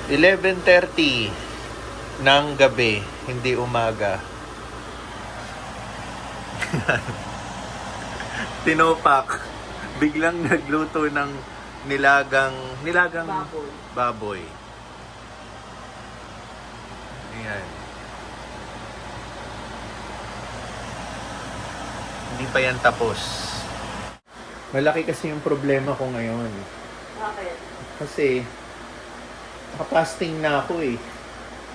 11:30 ng gabi, hindi umaga. Tinopak. Biglang nagluto ng nilagang baboy. Ayan. Hindi pa yan tapos. Malaki kasi yung problema ko ngayon. Bakit? Kasi naka-fasting na ako eh.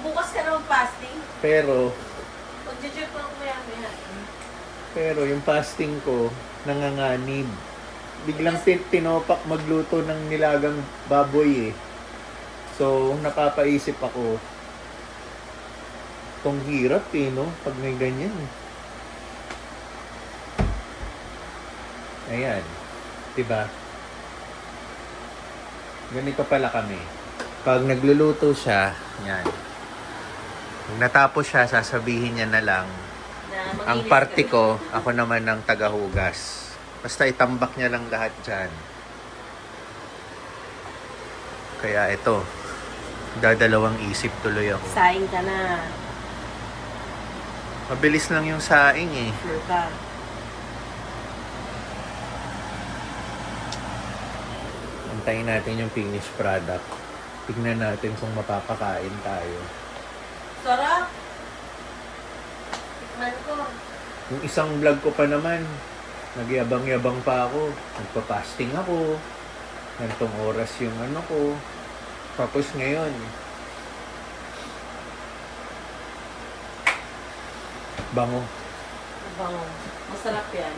Bukas ka naman fasting? Pero Mag-jujur pa ako maya-maya. yung fasting ko nanganganib. Biglang tinopak magluto ng nilagang baboy eh. So, napapaisip ako, tong hirap eh, no? Pag may ganyan. Ayan. Diba? Ganito pala kami. Pag nagluluto siya, yan. Pag natapos siya, sasabihin niya na lang, ang parte ko, ako naman ng tagahugas. Basta itambak niya lang lahat dyan. Kaya ito, dadalawang isip tuloy ako. Saing ka na. Mabilis lang yung saing eh. Sure ka. Antayin natin yung finished product. Tignan natin kung mapapakain tayo. Sarap! Tikman ko. Yung isang vlog ko pa naman, nagyabang-yabang pa ako. Nagpa-fasting ako. Gantong oras yung ano ko. Tapos ngayon, bango. Bango. Masarap yan.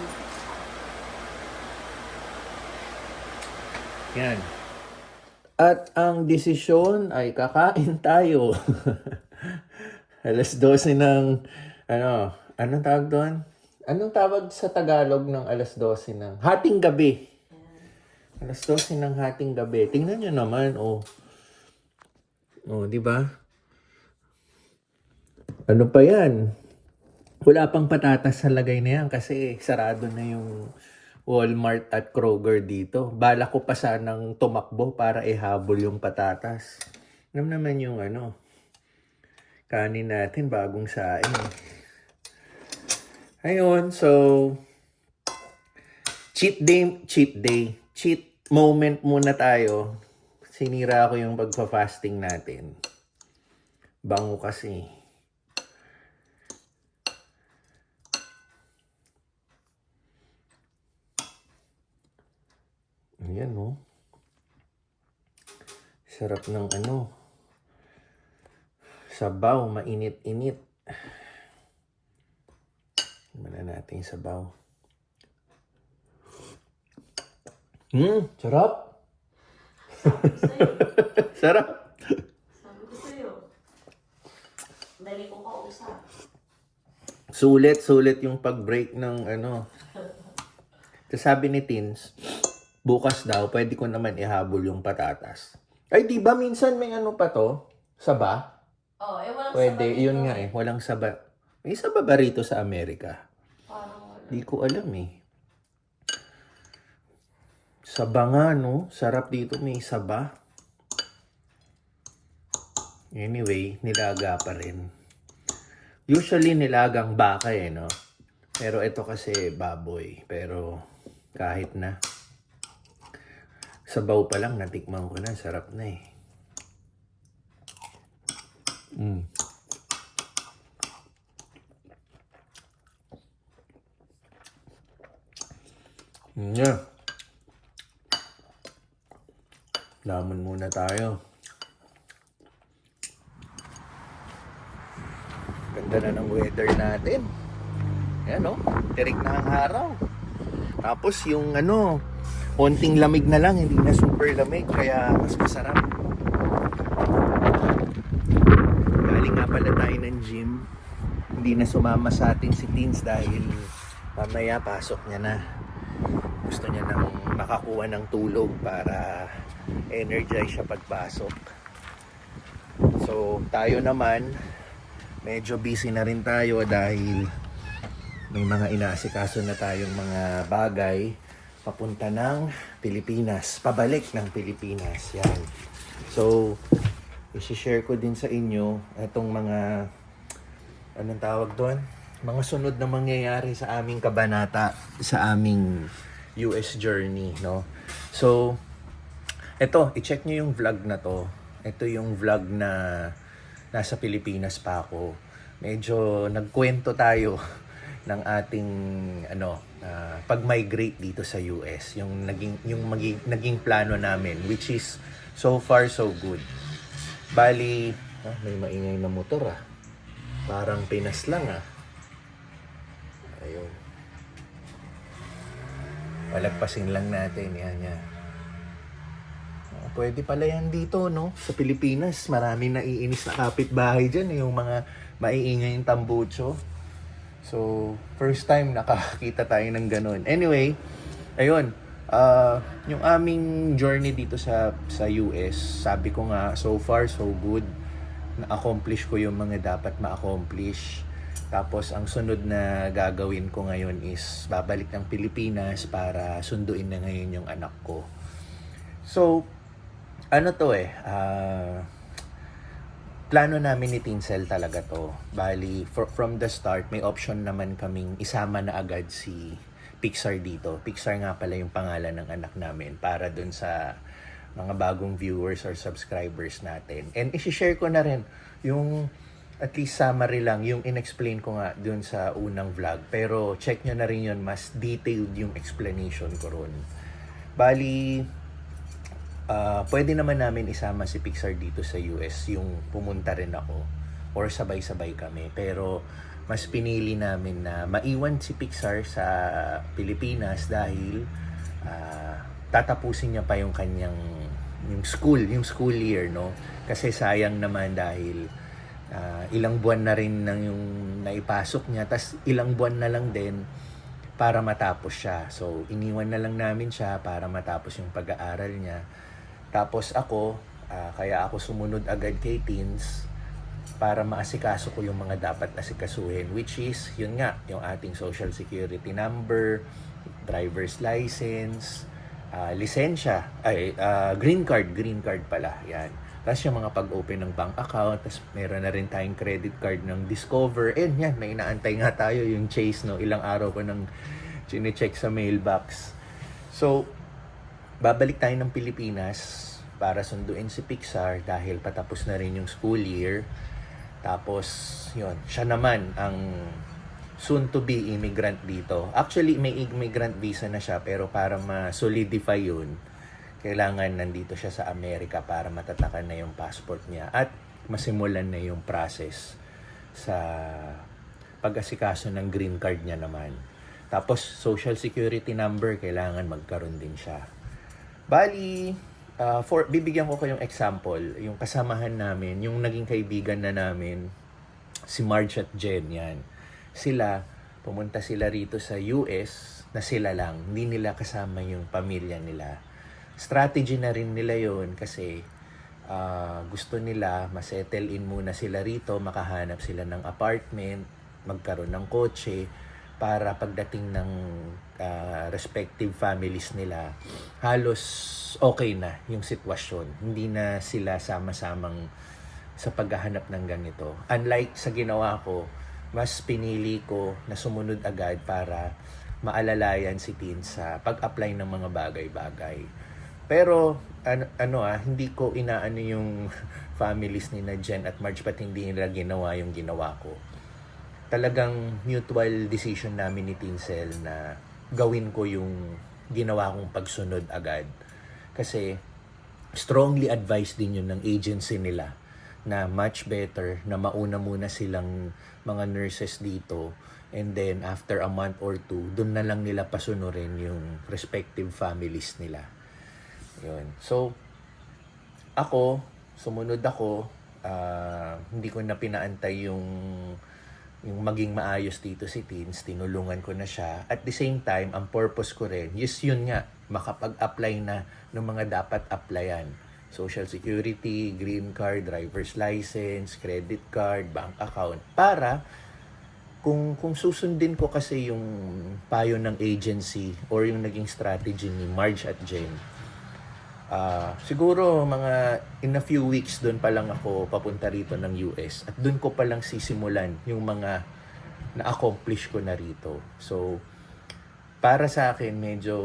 Yan. At ang desisyon ay kakain tayo. Alas 12 ng, anong tawag doon? Anong tawag sa Tagalog ng alas 12 ng hating gabi? Alas 12 ng hating gabi. Tingnan nyo naman, oh. Oh, di ba? Ano pa yan? Wala pang patatas sa lagay na yan kasi sarado na yung Walmart at Kroger dito. Bala ko pa sanang tumakbo para ihabol yung patatas. Alam naman yung kanin natin bagong saing. Ayun, so cheat moment muna tayo. Sinira ko yung pagpa-fasting natin. Bango kasi. Ayan, no? Sarap ng sabaw, mainit-init. Tignan natin yung sabaw. Sarap! Sarap! Sabi ko sa'yo. Dali ko kausap. Sulit yung pag-break ng Tapos sabi ni Tins, bukas daw, pwede ko naman ihabol yung patatas. Ay, di ba minsan may pa to? Saba? Oh, walang Pwede, saba yun dito. nga walang saba. May saba ba rito sa Amerika? Parang wala. Di ko alam eh. Saba nga, no? Sarap dito, may saba. Anyway, nilaga pa rin. Usually, nilagang baka no? Pero ito kasi baboy. Pero kahit na. Sabaw pa lang, natikman ko na. Sarap na eh. Yeah. Lamon muna tayo. Ganda na ng weather natin. Ayan tirik na ang araw. Tapos yung konting lamig na lang, hindi na super lamig, kaya mas masarap. Galing nga pala tayo ng gym. Hindi na sumama sa atin si Teens dahil mamaya pasok niya na. Gusto niya nang makakuha ng tulog para energize siya pagpasok. So tayo naman, medyo busy na rin tayo dahil may mga inaasikaso na tayong mga bagay papunta ng Pilipinas, pabalik ng Pilipinas. Yan. So, i-share ko din sa inyo itong mga, anong tawag doon? Mga sunod na mangyayari sa aming kabanata, sa aming US journey, no? So, eto, i-check nyo yung vlog na to. Ito yung vlog na nasa Pilipinas pa ako. Medyo nagkwento tayo ng ating pag-migrate dito sa US, yung naging plano namin, which is so far so good. Bali, may maingay na motor Parang Pinas lang Ayun. Palagpasin lang natin yan. Pwede pala yan dito, no? Sa Pilipinas, maraming naiinis na kapitbahay dyan, yung mga maiingay yung tambucho. So, first time nakakita tayo ng ganun. Anyway, ayun. Yung aming journey dito sa US, sabi ko nga, so far, so good. Na-accomplish ko yung mga dapat ma-accomplish. Tapos, ang sunod na gagawin ko ngayon is babalik ng Pilipinas para sunduin na ngayon yung anak ko. So, plano namin ni Tinsel talaga to. Bali, from the start, may option naman kaming isama na agad si Pixar dito. Pixar nga pala yung pangalan ng anak namin para dun sa mga bagong viewers or subscribers natin. And isi-share ko na rin yung at least summary lang, yung in-explain ko nga dun sa unang vlog. Pero check nyo na rin yun, mas detailed yung explanation ko ron. Bali, pwede naman namin isama si Pixar dito sa US, yung pumunta rin ako or sabay-sabay kami, pero mas pinili namin na maiwan si Pixar sa Pilipinas dahil tatapusin niya pa yung kanyang yung school year, no? Kasi sayang naman dahil ilang buwan na rin nang yung naipasok niya, tas ilang buwan na lang din para matapos siya. So iniwan na lang namin siya para matapos yung pag-aaral niya. Tapos ako, kaya ako sumunod agad kay Teens para maasikaso ko yung mga dapat asikasuhin, which is, yun nga, yung ating social security number, driver's license, lisensya, green card pala, yan. Tapos yung mga pag-open ng bank account, tapos meron na rin tayong credit card ng Discover, and yan, may inaantay nga tayo yung Chase, no? Ilang araw ko nang chine-check sa mailbox. So, babalik tayo ng Pilipinas para sunduin si Pixar dahil patapos na rin yung school year. Tapos, yun, siya naman ang soon-to-be immigrant dito. Actually, may immigrant visa na siya, pero para ma-solidify yun, kailangan nandito siya sa Amerika para matatakan na yung passport niya at masimulan na yung process sa pag-asikaso ng green card niya naman. Tapos, social security number, kailangan magkaroon din siya. Bali, bibigyan ko kayong example, yung kasamahan namin, yung naging kaibigan na namin, si Marge at Jen, yan. Pumunta sila rito sa US, na sila lang, hindi nila kasama yung pamilya nila. Strategy na rin nila yon kasi gusto nila masettle in muna sila rito, makahanap sila ng apartment, magkaroon ng kotse, para pagdating ng respective families nila, halos okay na yung sitwasyon. Hindi na sila sama-samang sa paghahanap ng ganito. Unlike sa ginawa ko, mas pinili ko na sumunod agad para maalalayan si Tin sa pag-apply ng mga bagay-bagay. Pero, hindi ko inaano yung families ni na Jen at Marge pat hindi nila ginawa yung ginawa ko. Talagang mutual decision namin ni Tinsel na gawin ko yung ginawa kong pagsunod agad. Kasi strongly advised din yun ng agency nila na much better na mauna muna silang mga nurses dito, and then after a month or two, dun na lang nila pasunurin yung respective families nila. Yun. So, sumunod ako, hindi ko na pinaantay yung maging maayos dito si Teens, tinulungan ko na siya. At the same time, ang purpose ko rin, yun nga, makapag-apply na ng mga dapat applyan. Social Security, green card, driver's license, credit card, bank account. Para, kung susundin ko kasi yung payo ng agency or yung naging strategy ni Marge at Jen, Siguro mga in a few weeks doon pa lang ako papunta rito ng US at doon ko pa lang sisimulan yung mga na-accomplish ko na rito. So, para sa akin medyo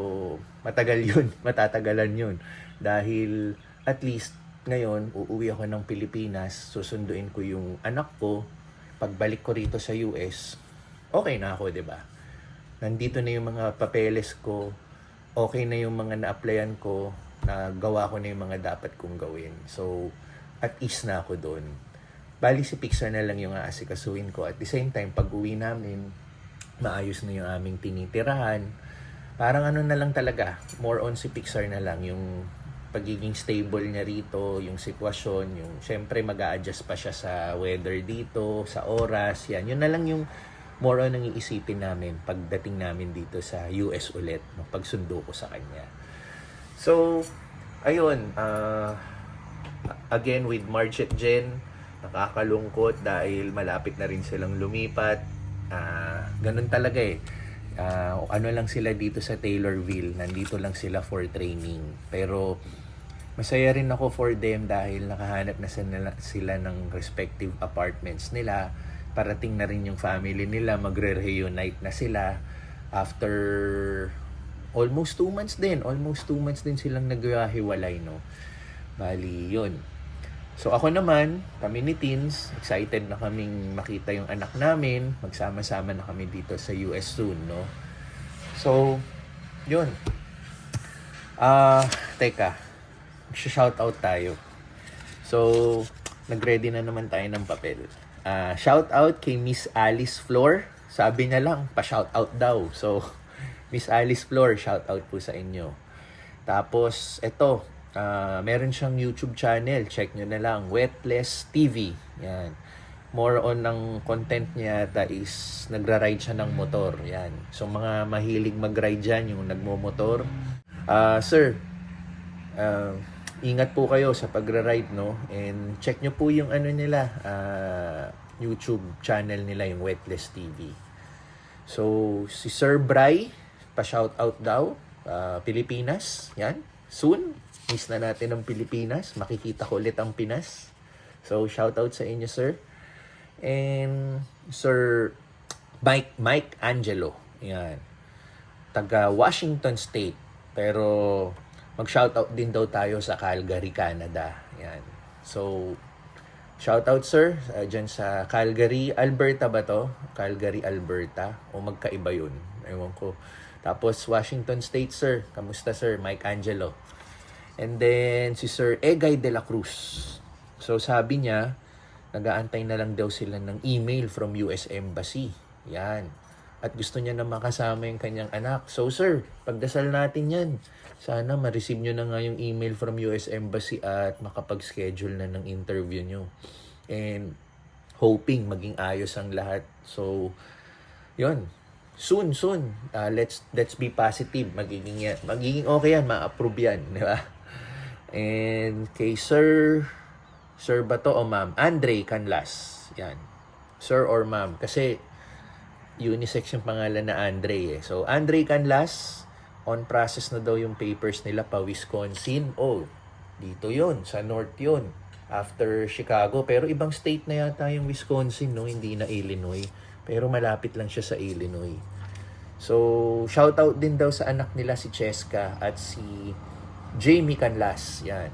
matagal yun, matatagalan yun. Dahil at least ngayon, uuwi ako ng Pilipinas, susunduin ko yung anak ko, pagbalik ko rito sa US, okay na ako, 'di ba? Nandito na yung mga papeles ko, okay na yung mga na-applyan ko, nagawa ko na yung mga dapat kong gawin. So, at ease na ako doon. Bali si Pixar na lang yung aasikasuhin ko. At the same time, pag uwi namin, maayos na yung aming tinitirahan. Parang ano na lang talaga, more on si Pixar na lang, yung pagiging stable niya rito, yung sitwasyon, yung syempre mag-a-adjust pa siya sa weather dito, sa oras, yan. Yun na lang yung more on ang iisipin namin pagdating namin dito sa US ulit, no, pagsundo ko sa kanya. So, ayun, again with March at Jen, nakakalungkot dahil malapit na rin silang lumipat. Ganun talaga eh. Ano lang sila dito sa Taylorville, nandito lang sila for training. Pero masaya rin ako for them dahil nakahanap na sila ng respective apartments nila. Parating na rin yung family nila, magre-reunite na sila after almost 2 months din. Almost 2 months din silang naghiwalay, no? Bali, yun. So ako naman, kami ni Teens, excited na kaming makita yung anak namin. Magsama-sama na kami dito sa US soon, no? So, yun. Teka. Shoutout tayo. So, nag-ready na naman tayo ng papel. Shoutout kay Miss Alice Flor. Sabi niya lang, pa-shoutout daw. So, Miss Alice Flor, shoutout po sa inyo. Tapos, eto, meron siyang YouTube channel. Check nyo na lang. Wetless TV. Yan. More on ng content niya is nagra-ride siya ng motor. Yan. So, mga mahilig mag-ride dyan, yung nagmo-motor. Sir, ingat po kayo sa pagra-ride, no? And check nyo po yung ano nila, YouTube channel nila, yung Wetless TV. So, si Sir Bry, pa-shoutout daw. Pilipinas. Yan. Soon. Miss na natin ang Pilipinas. Makikita ko ulit ang Pinas. So, shoutout sa inyo, sir. And Sir Mike Angelo. Yan. Taga Washington State. Pero mag-shoutout din daw tayo sa Calgary, Canada. Yan. So, shoutout, sir. Dyan sa Calgary, Alberta ba to? Calgary, Alberta. O magkaiba yun? Ewan ko. Tapos, Washington State, sir. Kamusta, sir? Mike Angelo. And then, si Sir Egay de la Cruz. So, sabi niya, nag-aantay na lang daw sila ng email from US Embassy. Yan. At gusto niya na makasama yung kanyang anak. So, sir, pagdasal natin yan. Sana ma-receive nyo na nga yung email from US Embassy at makapag-schedule na ng interview nyo. And hoping maging ayos ang lahat. So, yun. Soon. Let's be positive. Magiging okay yan. Ma-approve yan. Di ba? And kay Sir ba to o ma'am? Andre Canlas. Yan. Sir or ma'am. Kasi unisex yung pangalan na Andre eh. So, Andre Canlas, on process na daw yung papers nila pa Wisconsin. Oh, dito yun. Sa North yun. After Chicago. Pero ibang state na yata yung Wisconsin, no? Hindi na Illinois. Pero malapit lang siya sa Illinois. So, shoutout din daw sa anak nila si Cheska at si Jamie Canlas. Yan.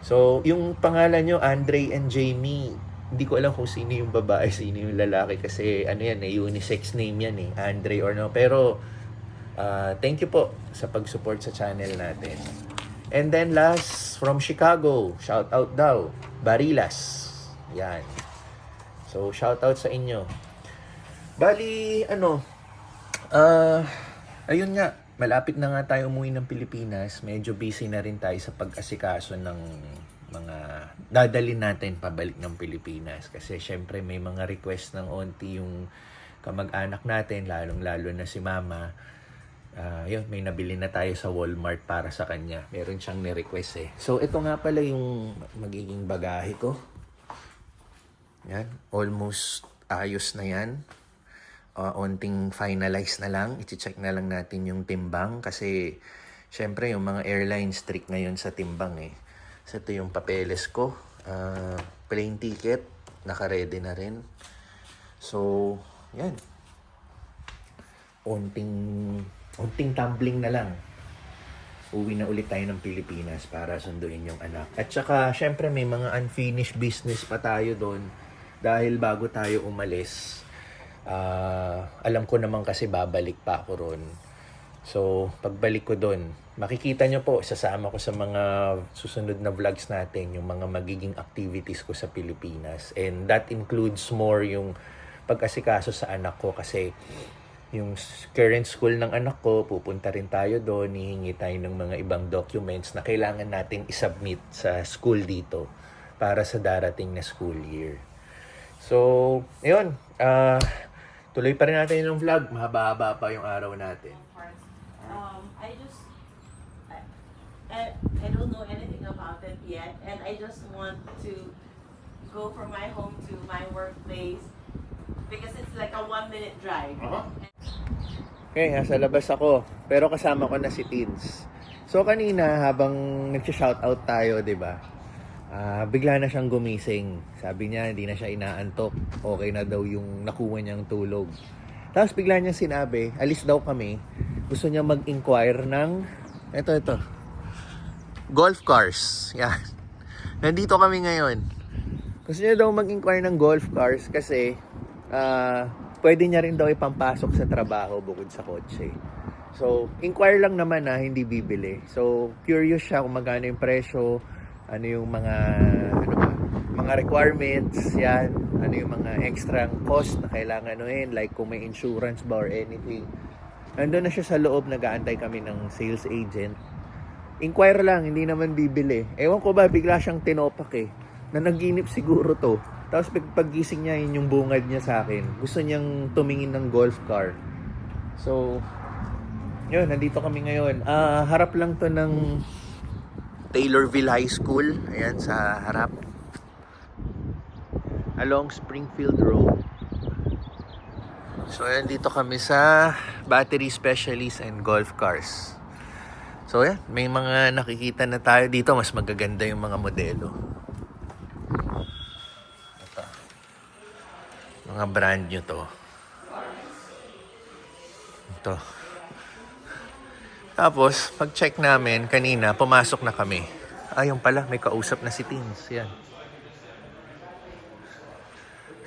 So, yung pangalan nyo, Andre and Jamie, hindi ko alam kung sino yung babae, sino yung lalaki. Kasi, ano yan eh, unisex name yan eh. Andre or no. Pero, thank you po sa pag-support sa channel natin. And then last, from Chicago, shoutout daw, Barilas. Yan. So, shoutout sa inyo. Bali, ayun nga, malapit na nga tayo umuwi ng Pilipinas. Medyo busy na rin tayo sa pag-asikaso ng mga dadalhin natin pabalik ng Pilipinas. Kasi syempre may mga request ng onti yung kamag-anak natin, lalong-lalo na si mama. Yun, may nabili na tayo sa Walmart para sa kanya. Meron siyang ni-request eh. So, ito nga pala yung magiging bagahe ko. Yan, almost ayos na yan. Onting finalize na lang. I-check na lang natin yung timbang kasi Siyempre, yung mga airline strict ngayon sa timbang eh. So, ito yung papeles ko. Plane ticket. Naka-ready na rin. So, yan. Unting tumbling na lang. Uwi na ulit tayo ng Pilipinas para sunduin yung anak. At saka, syempre, may mga unfinished business pa tayo doon. Dahil bago tayo umalis, alam ko naman kasi babalik pa ako ron. So, pagbalik ko doon, makikita nyo po, sasama ko sa mga susunod na vlogs natin, yung mga magiging activities ko sa Pilipinas. And that includes more yung pag-asikaso sa anak ko kasi yung current school ng anak ko, pupunta rin tayo doon, hihingi tayo ng mga ibang documents na kailangan nating isubmit sa school dito para sa darating na school year. So, yun. Tuloy pa rin natin yung vlog. Mahaba-haba pa yung araw natin. I don't know anything about it yet, and I just want to go from my home to my workplace because it's like a 1-minute drive. Okay, nasa labas ako. Pero kasama ko na si Teens. So kanina habang nagsha-shoutout tayo, 'di ba? Bigla na siyang gumising. Sabi niya hindi na siya inaantok. Okay na daw yung nakuha niyang tulog. Tapos bigla niya sinabi, alis daw kami. Gusto niya mag-inquire ng ito. Golf cars. Yan. Nandito kami ngayon. Gusto niya daw mag-inquire ng golf cars kasi pwede niya rin daw ipampasok sa trabaho bukod sa kotse. So, inquire lang naman na hindi bibili. So, curious siya kung magkano yung presyo, ano yung mga requirements, yan, ano yung mga extra cost na kailangan like kung may insurance ba or anything. Nandun na siya sa loob, nag-aantay kami ng sales agent. Inquire lang, hindi naman bibili. Ewan ko ba, bigla siyang tinopak na naginip siguro to. Tapos paggising niya, yun yung bungad niya sa akin. Gusto niyang tumingin ng golf car. So, yun, nandito kami ngayon. Harap lang to ng Taylorville High School. Ayan, sa harap. Along Springfield Road. So, ayan, dito kami sa Battery Specialist and Golf Cars. So, ayan, may mga nakikita na tayo dito. Mas magaganda yung mga modelo. Mga brand new to. Ito. Tapos, pag-check namin, kanina, pumasok na kami. Ayun pala, may kausap na si Teens. Yan.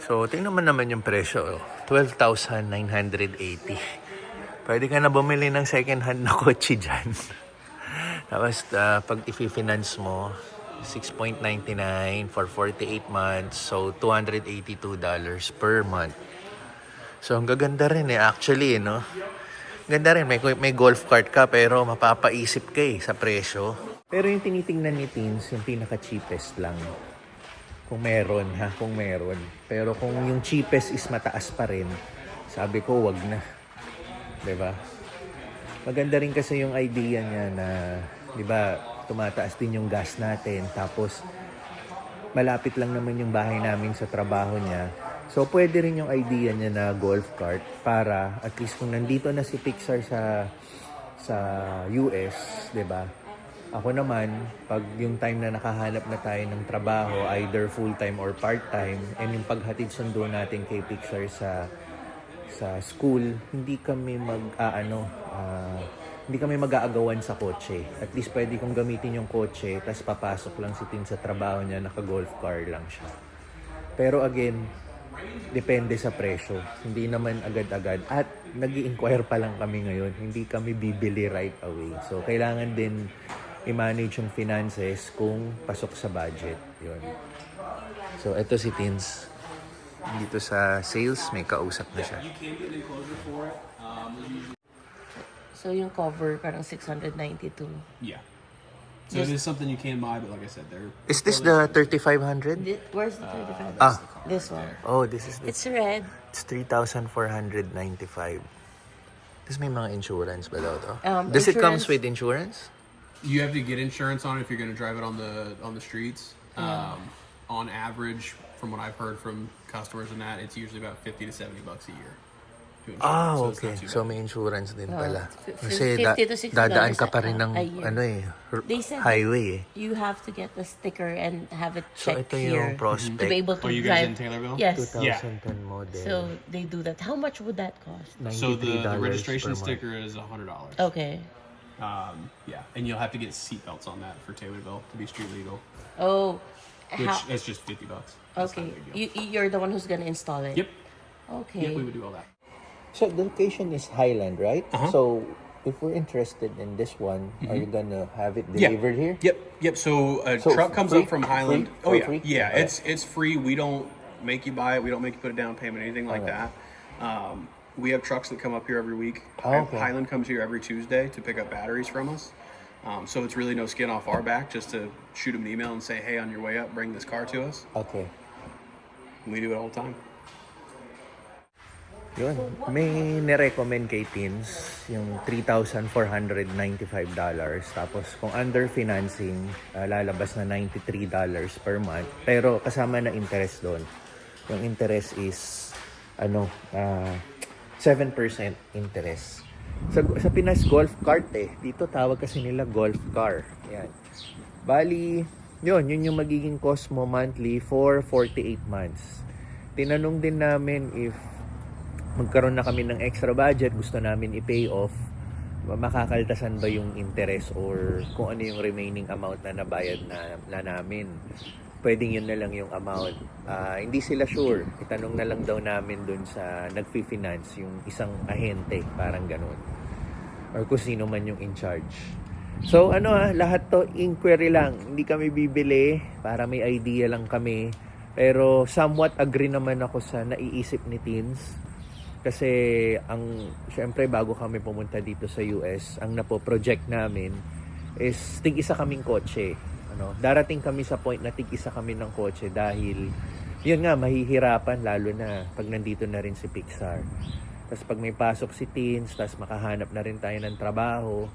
So, tingnan mo naman yung presyo. 12,980. Pwede ka na bumili ng second hand na kotse dyan. Tapos, pag i-finance mo, 6.99 for 48 months. So, $282 per month. So, ang gaganda rin actually, no? Ganda rin, may golf cart ka pero mapapaisip ka sa presyo. Pero yung tinitingnan ni Teens, yung pinaka-cheapest lang. Kung meron, kung meron. Pero kung yung cheapest is mataas pa rin, sabi ko, wag na. 'Di ba? Maganda rin kasi yung idea niya na, 'di ba, tumataas din yung gas natin. Tapos, malapit lang naman yung bahay namin sa trabaho niya. So, pwede rin yung idea niya na golf cart para at least kung nandito na si Pixar sa US, 'di ba? Ako naman, pag yung time na nakahanap na tayo ng trabaho, either full-time or part-time, and yung paghatid sundo natin kay Pixar sa school, hindi kami mag-aagawan sa kotse. At least pwede kong gamitin yung kotse, tapos papasok lang si Tin sa trabaho niya, naka-golf car lang siya. Pero again, depende sa presyo. Hindi naman agad-agad. At nag-i-inquire pa lang kami ngayon. Hindi kami bibili right away. So, kailangan din i-manage yung finances kung pasok sa budget. Yun. So, eto si Tins. Dito sa sales, may kausap na siya. So yung cover parang 692. Yeah. So it is something you can buy, but like I said, they're... Is this the 3,500? Where's the 35? This one. Oh, this is It's red. It's 3,495. Does may mga insurance ba daw to? Does it Insurance- comes with insurance? You have to get insurance on it if you're going to drive it on the streets. On average, from what I've heard from customers and that, it's usually about $50 to $70 a year to to insure. So it's okay. not too So bad. may insurance din pala. F- Kasi $50 to $60 dadaan ka pa rin ng a year. ano eh, They said highway eh. you have to get the sticker and have it So checked ito here yung prospect. to be able to Oh, you guys drive. in Taylorville? Yes. 2010 model. So they do that. How much would that cost? So the $93 registration per month. sticker is $100. Okay. Yeah, and you'll have to get seat belts on that for Taylorville to be street legal, Oh, which how? is just $50. That's not Okay, a big deal. you're the one who's gonna install it. Yep. Okay. Yep, we would do all that. So the location is Highland, right? So if we're interested in this one, are you gonna have it delivered here? Yep. So a So truck comes free? up from Highland. Free? Oh For yeah, free? yeah. Okay. It's free. We don't make you buy it. We don't make you put a down payment, anything like that. We have trucks that come up here every week. Oh, okay. Highland comes here every Tuesday to pick up batteries from us. So it's really no skin off our back, just to shoot them an email and say, hey, on your way up, bring this car to us. Okay. And we do it all the time. Yun. May nirecommend kay Teens yung $3,495. Tapos kung under financing, lalabas na $93 per month. Pero kasama na interest doon. Yung interest is 7% interest. Sa Pinas golf cart eh. Dito tawag kasi nila golf car. Yan. Bali, yun yung magiging cost mo monthly for 48 months. Tinanong din namin if magkaroon na kami ng extra budget, gusto namin i-pay off, makakaltasan ba yung interest or kung ano yung remaining amount na nabayad na namin. Pwedeng yun na lang yung amount. Hindi sila sure. Itanong na lang daw namin dun sa nagfi-finance, yung isang ahente, parang ganun. Or kung sino man yung in charge. So lahat to inquiry lang. Hindi kami bibili para may idea lang kami. Pero somewhat agree naman ako sa naiisip ni Teens. Kasi syempre bago kami pumunta dito sa US, ang napo-project namin is tig-isa kaming kotse. Darating kami sa point na tig-isa kami ng kotse dahil yun nga, mahihirapan lalo na pag nandito na rin si Pixar. Tapos pag may pasok si Teens, tapos makahanap na rin tayo ng trabaho.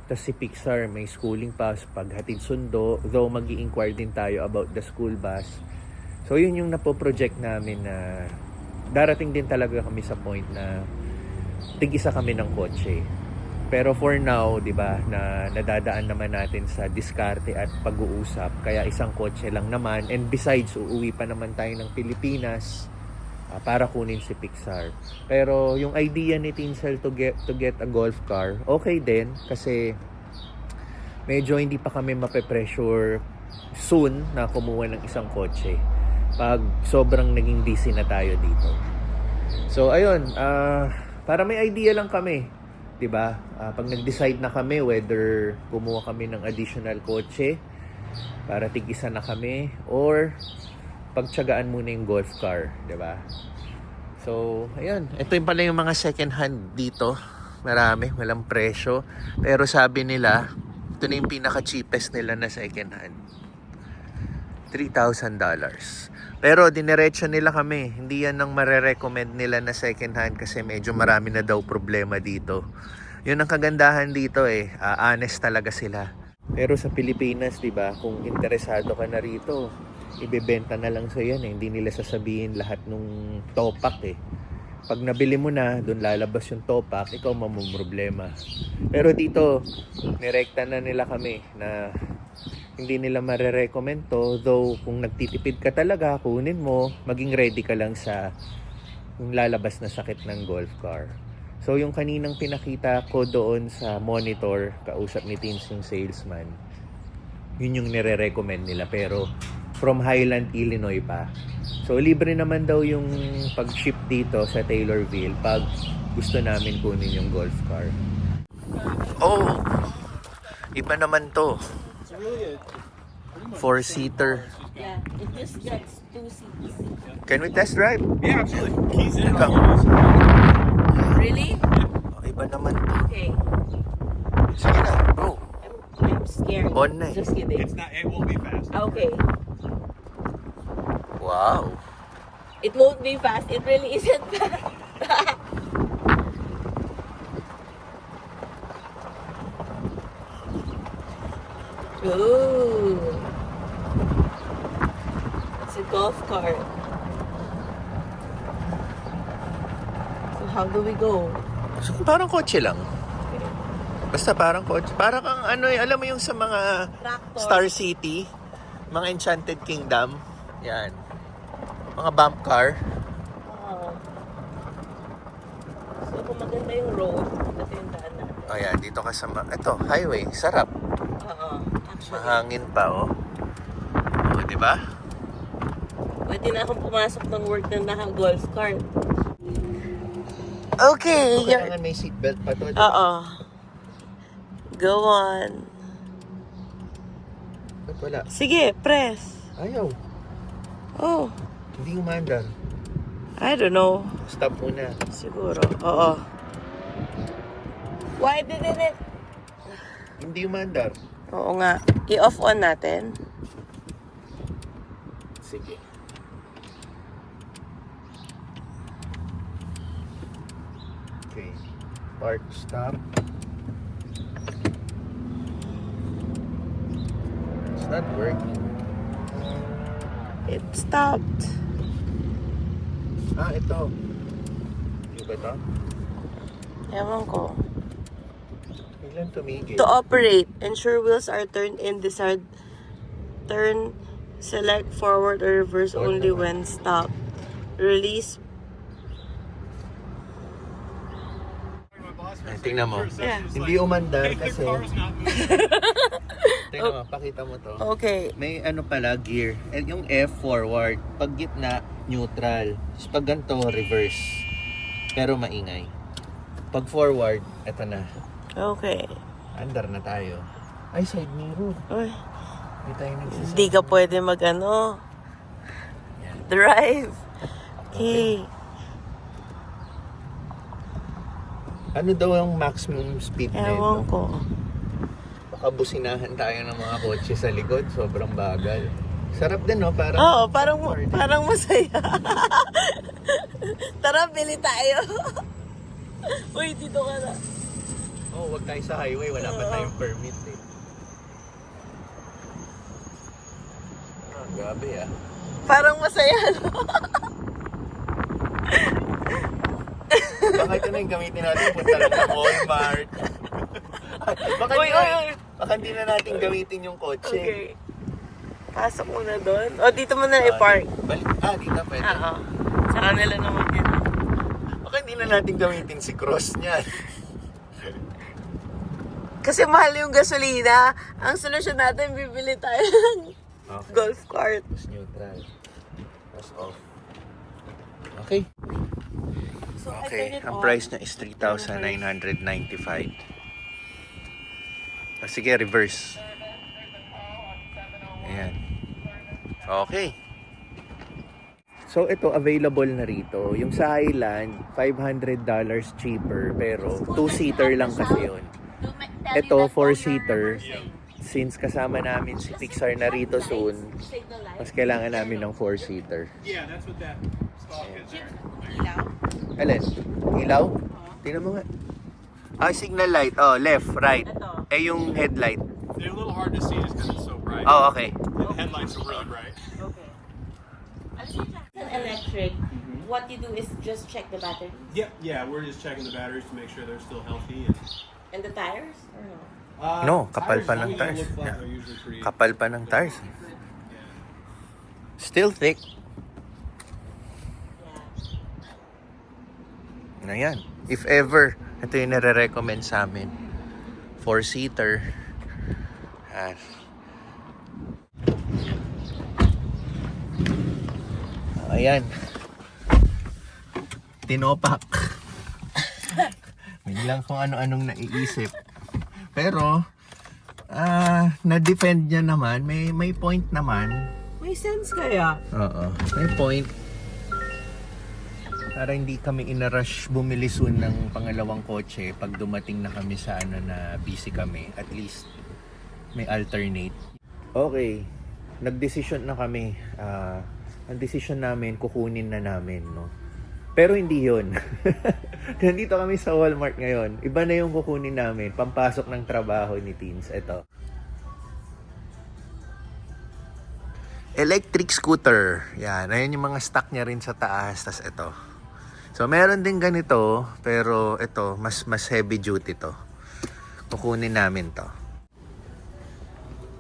Tapos si Pixar may schooling pass, paghatid sundo, though mag-i-inquire din tayo about the school bus. So yun yung napo-project namin na darating din talaga kami sa point na tig-isa kami ng kotse. Pero for now, 'di ba, na nadadaan naman natin sa diskarte at pag-uusap. Kaya isang kotse lang naman, and besides uuwi pa naman tayo ng Pilipinas para kunin si Pixar. Pero yung idea ni Tinsel to get a golf car, okay din kasi medyo hindi pa kami mape-pressure soon na kumuha ng isang kotse pag sobrang naging busy na tayo dito. So ayun, para may idea lang kami, 'di ba? Pag nag-decide na kami whether kumuha kami ng additional kotse para tig-isa na kami or pagtiyagaan muna yung golf car, 'di ba? So, ayun, ito yung pala yung mga second hand dito. Marami, walang presyo. Pero sabi nila, ito na yung pinaka-cheapest nila na second hand. $3,000. Pero diniretso nila kami. Hindi yan ang marerecommend nila na second hand kasi medyo marami na daw problema dito. Yun ang kagandahan dito eh. Honest talaga sila. Pero sa Pilipinas, 'di ba, kung interesado ka na rito, ibebenta na lang sa yan eh. Hindi nila sasabihin lahat nung topak eh. Pag nabili mo na, doon lalabas yung topak, ikaw mamumroblema. Pero dito, nirekta na nila kami na hindi nila marerecommend to. Though, kung nagtitipid ka talaga, kunin mo, maging ready ka lang sa yung lalabas na sakit ng golf car. So, yung kaninang pinakita ko doon sa monitor, kausap ni Teens yung salesman, yun yung nire-recommend nila. Pero, from Highland, Illinois pa. So, libre naman daw yung pag-ship dito sa Taylorville pag gusto namin kunin yung golf car. Oh! Iba naman to. It's really a 4-seater. Yeah, it just gets 2 seats. Can we test drive? yeah, absolutely. Keys in. Ikaw. Really? Oh, iba naman to. Okay. Sige na, bro. I'm scared. On na eh. Just kidding. It's not. It won't be fast. Okay. Wow. It won't be fast. It really isn't fast. Ooh. It's a golf cart. So how do we go? So, parang kotse lang. Basta parang kotse. Parang ang ano alam mo yung sa mga Tractor. Star City, mga Enchanted Kingdom. Yan. Mga bump car. Oo. So, kung maganda yung road, ito yung daan natin. O yan, dito ka sa ito, highway. Sarap. Oo. Actually, Mahangin pa, oh. O, di ba? pwede na akong pumasok ng work na naka-golf cart. So, Okay. kailangan may seatbelt pa to. Oo. Go on. Ba't wala? Sige, press. Ayaw. Oh, Hindi umandar. I don't know. Stop muna. Siguro. Oo. Why didn't it? Hindi umandar. Oo nga. I-off on natin. Sige. Okay. Park, stop. It's not working. It stopped. Ah, ito. Yung ba ito? Ewan ko. Kailan tumigil? To operate, ensure wheels are turned in desired turn, select forward or reverse Forward only naman. when stopped. Release. Ay, tingnan mo. Yeah. Hindi umandar kasi. Tingnan mo, pakita mo to. Okay. May ano pala, gear. And yung F, forward. Pag gitna, neutral. Tapos pag ganito, reverse. Pero maingay. Pag forward, eto na. Okay. Andar na tayo. Ay, side mirror. Uy, Hindi tayo nagsasama. hindi ka pwede drive. Okay. Ano daw yung maximum speed na Ewan ito? ko. Baka businahan tayo ng mga kotse sa likod. Sobrang bagal. Sarap din, no? Parang, Oo, parang masaya. Tara, bili tayo. Uy, dito ka na. oh, wag tayo sa highway. Wala pa tayong permit, eh. Ah, grabe, ah. Parang masaya, no? Baka ito na yung gamitin natin. Punta lang ng Walmart. baka, Uy, hindi na, uy, uy. baka hindi na natin gamitin yung kotse. Okay. Pasok muna doon. O, dito mo na i-park. Dito pwede. Oo. Sa kanila naman yan. Baka hindi na natin gamitin si Cross niyan. Kasi mahal yung gasolina. Ang solusyon natin, bibili tayo ng Okay. golf cart. Tapos neutral. Tapos off. Okay. So, I turn Okay. it Ang on. price niya is 3,995. Sige, reverse. Ayan. Okay. So, ito available na rito. Yung sa Highland, $500 cheaper. Pero, 2-seater lang kasi yun. Ito, 4-seater. Since kasama namin si Pixar na rito soon, mas kailangan namin ng 4-seater. Yeah, that's what that stalk is there. Alin? Ilaw? Tingnan mo nga. Ah, signal light. Oh, left, right. Ito. Yung headlight. They're a little hard to see just because it's so bright. Oh, okay. The headlights are really bright. Okay. An electric, what you do is just check the battery Yeah, we're just checking the batteries to make sure they're still healthy. and the tires, or no? No, kapal tires, pa as ng long as they tires. look flat, Yeah. they're usually pretty- Kapal pa ng tires. Yeah. Still thick. Yeah. Na yan. If ever, ito yung nare-recommend sa amin. 4-seater. Ayan. Tinopak. Biglang kung ano-anong naiisip. Pero, na-defend niya naman. May point naman. May sense kaya? Oo. May point. Para hindi kami inarush bumili soon ng pangalawang kotse pag dumating na kami sa na busy kami. At least may alternate. Okay. Nagdesisyon na kami. Ang desisyon namin, kukunin na namin, no? Pero hindi yun. Nandito kami sa Walmart ngayon. Iba na yung kukunin namin. Pampasok ng trabaho ni Teens. Ito. Electric scooter. Yan. Ayan yung mga stock niya rin sa taas. Tas ito. So meron din ganito, pero ito mas heavy duty to. Kukunin namin to.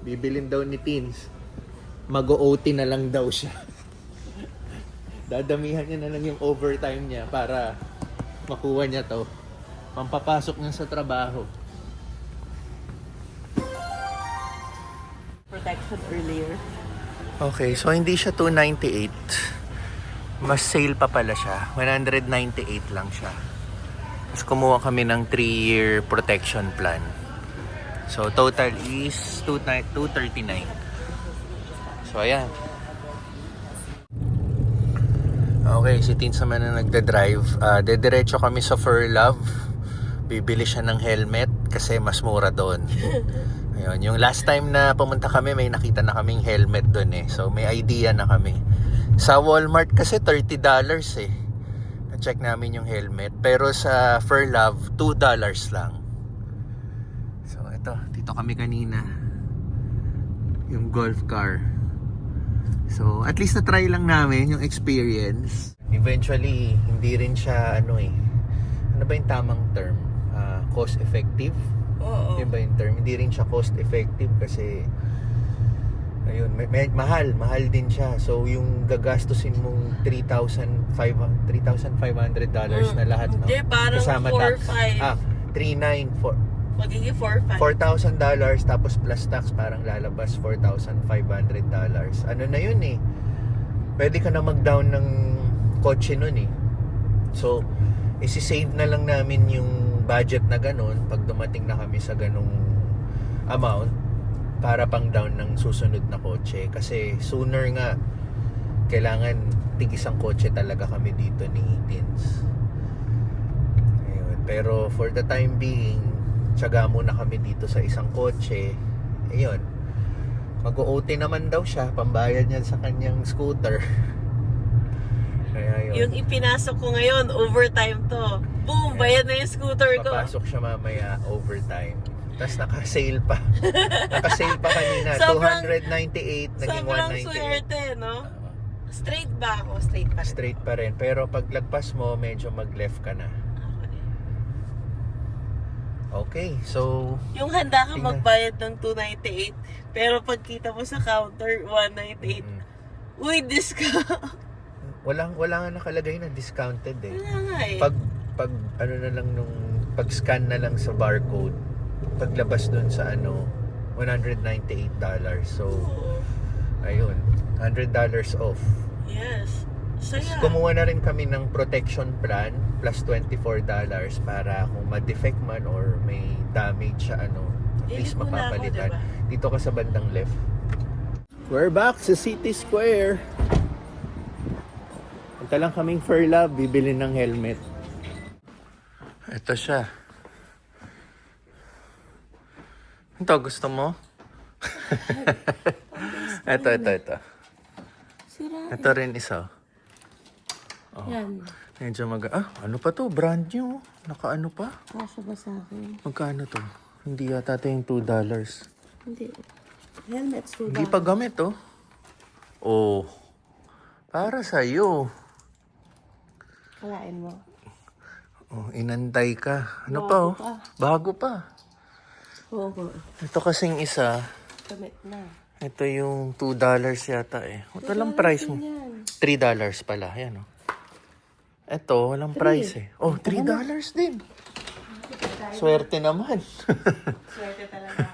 Bibilin daw ni Teens. Mag-OT na lang daw siya. Dadamihan niya na lang yung overtime niya para makuha niya to. Pampapasok niya sa trabaho. Protection earlier. Okay, so hindi siya 298. Mas sale pa pala siya. 198 lang siya. Tapos kumuha kami ng 3-year protection plan. So total is 239. So ayan. Okay, si Teens naman na nagda-drive. Dediretso kami sa Fur Love. Bibili siya ng helmet kasi mas mura doon. Ayun, yung last time na pumunta kami, may nakita na kaming helmet doon eh. So may idea na kami. Sa Walmart kasi $30 eh. Na-check namin yung helmet. Pero sa Fur Love, $2 lang. So ito, dito kami kanina. Yung golf car. So at least na-try lang namin yung experience. Eventually, hindi rin siya ano ba yung tamang term? Cost effective? Oo. Yun ba yung term? Hindi rin siya cost effective kasi ayun, mahal din siya. So yung gagastusin mong $3,500 na lahat, no? Hindi, parang Kasama 4,500. 3,900 Magiging 4,500. $4,000 tapos plus tax parang lalabas $4,500. Ano na yun eh. Pwede ka na mag-down ng kotse nun eh. So, isi-save na lang namin yung budget na ganun pag dumating na kami sa ganung amount para pang down ng susunod na kotse. Kasi sooner nga, kailangan tig-isang kotse talaga kami dito ni Teens. Ayun. Pero for the time being, tiyaga muna kami dito sa isang kotse. Ayun. Mag-OT naman daw siya, pambayad niya sa kanyang scooter. Kaya yun. Yung ipinasok ko ngayon, overtime to. Boom! Bayad na yung scooter ko. Papasok siya mamaya overtime. Tapos naka-sale pa. Naka-sale pa kanina. Sobrang- 298 naging Sobrang 198. swerte, no? Straight ba ako? Straight pa rin. Straight pa rin. Pero pag lagpas mo, medyo mag-left ka na. Okay, so Yung handa ka Tingnan. magbayad ng 298, pero pagkita mo sa counter, 198. Uy, discount! wala nga nakalagay na discounted eh. Wala nga eh. Pag ano na lang nung pag-scan na lang sa barcode, paglabas dun sa $198. So ayun, $100 off. Yes. Saya. Kumuha na rin kami ng protection plan plus $24 para kung ma-defect man or may damage sa at least Ilit mo na ako, mapapalitan. diba? Dito ka sa bandang left. We're back sa City Square. Punta lang kaming Fur Love, bibili ng helmet. Ito siya. Ito, gusto mo? Ito. Sira. Ito rin isa. Yan. Medyo ano pa to? Brand new. Naka-ano pa? Kasha ba sa akin? Magkano to? Hindi yata ito yung $2. Hindi. Helmets to Hindi pa gamit, oh. Oh. Para sa'yo. Kalain mo. Oh, inantay ka. Ano Bago pa, oh? pa. Bago pa. Oo. Ito kasing isa. Damit na. Ito yung $2 yata eh. Ito lang price mo. Yan. $3 pala. Yan, oh. Ito, walang price eh. Oh, $3 din. Swerte naman. Swerte talaga.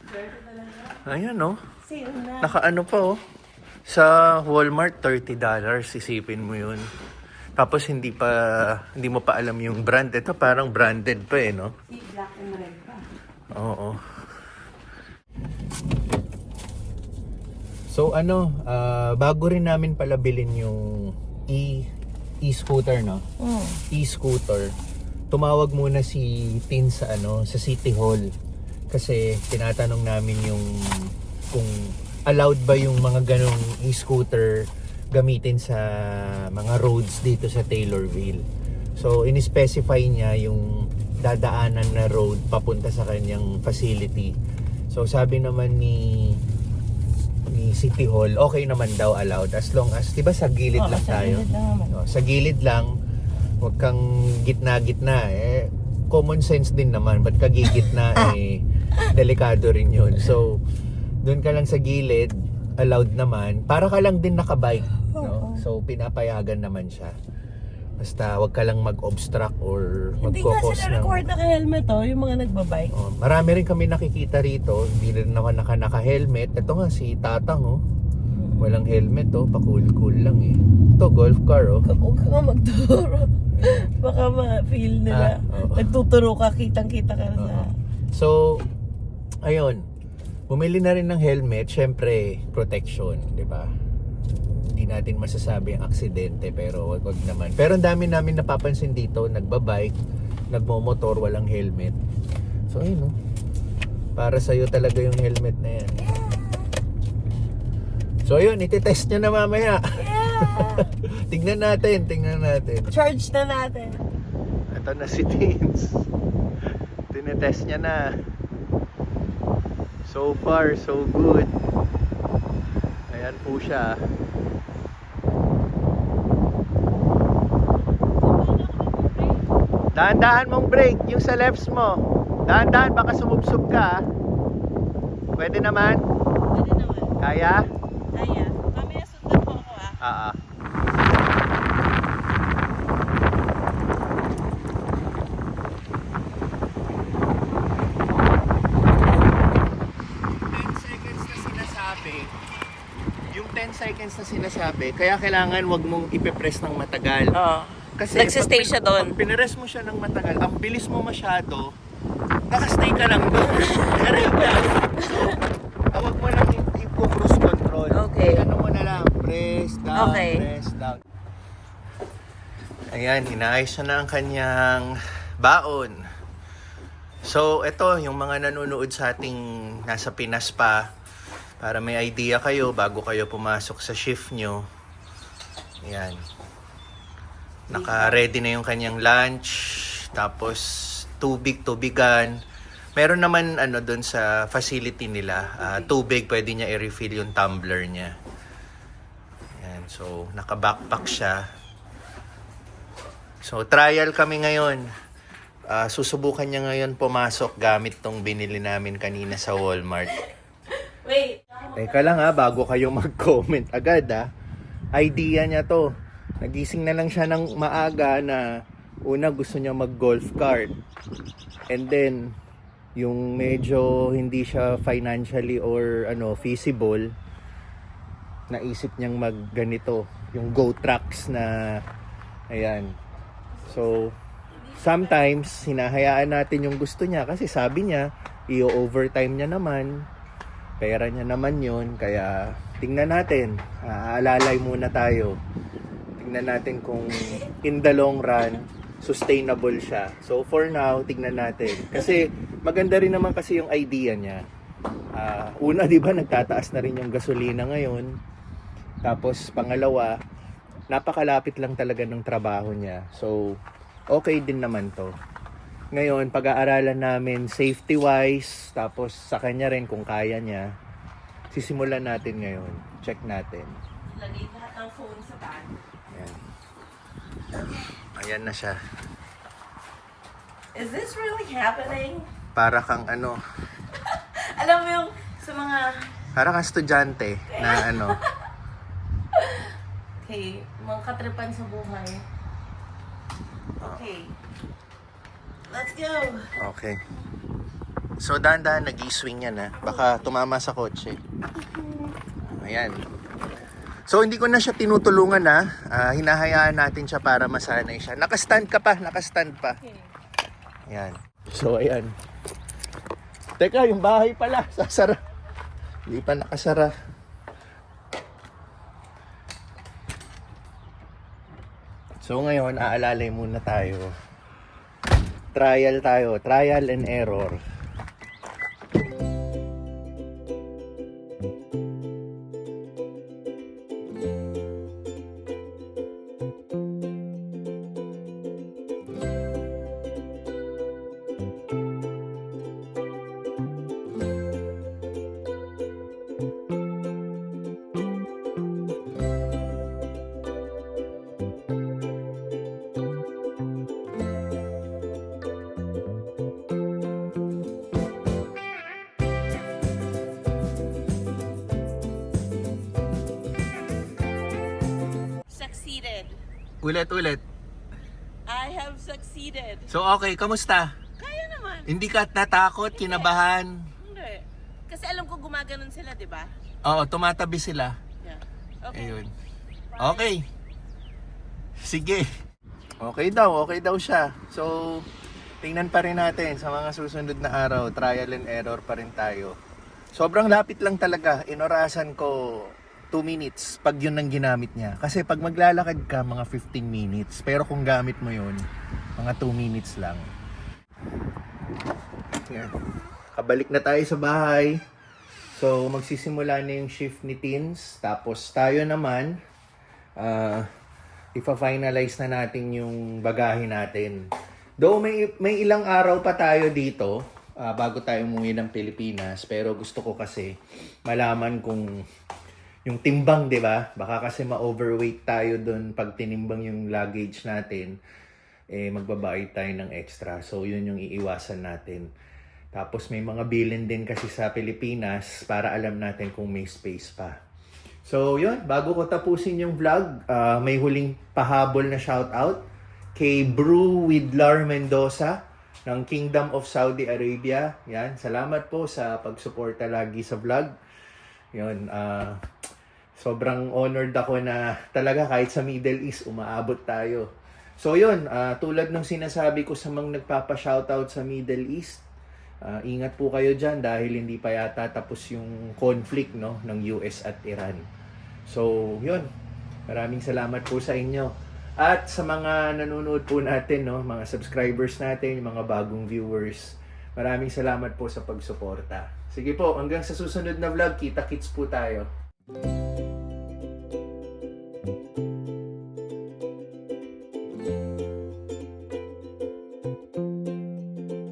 Swerte talaga. Ayan, oh. Sale na. Naka-ano pa, oh. Sa Walmart, $30. Isipin mo yun. Tapos hindi mo pa alam yung brand. Ito parang branded pa eh, no? Si black and red pa. Oo. So bago rin namin pala bilhin yung e-scooter, no? E-scooter. Tumawag muna si Tin sa sa City Hall kasi tinatanong namin yung kung allowed ba yung mga ganong e-scooter gamitin sa mga roads dito sa Taylorville. So in-specify niya yung dadaanan na road papunta sa kanyang facility. So sabi naman ni ni City Hall, okay naman daw allowed as long as, di ba sa gilid lang tayo? Sa gilid lang, huwag kang gitna-gitna. Common sense din naman, ba't kagigitna delikado rin yun. So, doon ka lang sa gilid, allowed naman. Para ka lang din nakabike, no? So, pinapayagan naman siya. Basta wag ka lang mag-obstruct or Hindi nga magkokos sila required naka-helmet yung mga nagbabike. marami rin kami nakikita rito, hindi rin naman naka-helmet. Ito nga si Tatang walang helmet pa-cool lang Ito golf car Huwag ka nga magturo. Baka ma-feel nila. Nagtuturo ka, kitang-kita ka na sa... So, ayun. Bumili na rin ng helmet, syempre protection, 'di ba? Hindi natin masasabi ang aksidente pero wag naman. Pero ang dami namin napapansin dito, nagbabike, nagmomotor, walang helmet. So ayun para sa'yo talaga yung helmet na yan. So ayun, ititest nyo na mamaya. tingnan natin. Charge na natin. Ito na si Teens. Tinetest niya na. So far, so good. Ayan po siya. Dahan-dahan mong brake, yung sa lefts mo. Dahan-dahan, baka sumubsob ka. Pwede naman? Pwede naman. Kaya? Kaya. Mamaya sundan mo ako Ah. 10 seconds na sinasabi, kaya kailangan wag mong ipe-press ng matagal. Oo. Kasi Nagsistay siya doon. Pag pinress mo siya ng matagal, ang bilis mo masyado, nakastay ka lang doon. So, wag mo lang i-cruise control. Okay. Ano mo na lang, press down, Okay. press down. Ayan, inaayos na ang kanyang baon. So, ito, yung mga nanonood sa ating nasa Pinas pa, para may idea kayo bago kayo pumasok sa shift nyo. Ayan. Naka-ready na yung kanyang lunch. Tapos, tubigan. Meron naman doon sa facility nila. Tubig, pwede niya i-refill yung tumbler niya. Ayan. So, naka-backpack siya. So, trial kami ngayon. Susubukan niya ngayon pumasok gamit tong binili namin kanina sa Walmart. Wait. Teka lang bago kayo mag-comment agad idea niya to. Nagising na lang siya ng maaga na una gusto niya mag-golf cart. And then, yung medyo hindi siya financially or feasible, naisip niyang mag-ganito. Yung go trucks na, ayan. So, sometimes, hinahayaan natin yung gusto niya kasi sabi niya, i-overtime niya naman. Pera niya naman yun, kaya tingnan natin. Aalalay muna tayo. Tingnan natin kung in the long run, sustainable siya. So for now, tingnan natin. Kasi maganda rin naman kasi yung idea niya. Una, di ba, nagtataas na rin yung gasolina ngayon. Tapos pangalawa, napakalapit lang talaga ng trabaho niya. So, okay din naman to. Ngayon, pag-aaralan namin safety-wise, tapos sa kanya rin kung kaya niya, sisimulan natin ngayon. Check natin. Lagay lahat ng phone sa bag. Ayan. Ayan na siya. Is this really happening? Para kang Alam mo yung sa mga... para kang estudyante na Okay, mga katripan sa buhay. Okay. Let's go! Okay. So, dahan-dahan nag-i-swing yan baka tumama sa kotse. Ayan. So, hindi ko na siya tinutulungan hinahayaan natin siya para masanay siya. Nakastand pa. Okay. Ayan. So, ayan. Teka, yung bahay pala, sasara. Hindi pa nakasara. So, ngayon, aalalay muna tayo. Trial and error. Ulit. I have succeeded. So okay, kamusta? Kaya naman. Hindi ka natakot, kinabahan? Hindi. Kasi alam ko gumaganon sila, di ba? Oo, tumatabi sila. Yeah. Okay. Ayun. Okay. Sige. Okay daw siya. So, tingnan pa rin natin sa mga susunod na araw. Trial and error pa rin tayo. Sobrang lapit lang talaga. Inorasan ko 2 minutes pag yun ang ginamit niya. Kasi pag maglalakad ka, mga 15 minutes. Pero kung gamit mo yun, mga 2 minutes lang. Yan. Kabalik na tayo sa bahay. So, magsisimula na yung shift ni Teens. Tapos tayo naman, ipa-finalize na natin yung bagahe natin. Though may ilang araw pa tayo dito bago tayo umuwi ng Pilipinas. Pero gusto ko kasi malaman kung yung timbang, di ba? Baka kasi ma-overweight tayo dun pag tinimbang yung luggage natin. Magbabayad tayo ng extra. So, yun yung iiwasan natin. Tapos may mga bilin din kasi sa Pilipinas para alam natin kung may space pa. So yun, bago ko tapusin yung vlog, may huling pahabol na shoutout kay Brew with Lar Mendoza ng Kingdom of Saudi Arabia. Yan, salamat po sa pagsuporta lagi sa vlog. Yun, sobrang honored ako na talaga kahit sa Middle East umaabot tayo. So yun, tulad ng sinasabi ko sa mga nagpapa-shoutout sa Middle East, ingat po kayo dyan dahil hindi pa yata tapos yung conflict, no, ng US at Iran. So, yun. Maraming salamat po sa inyo. At sa mga nanonood po natin, no, mga subscribers natin, mga bagong viewers, maraming salamat po sa pagsuporta. Sige po, hanggang sa susunod na vlog, kita-kits po tayo.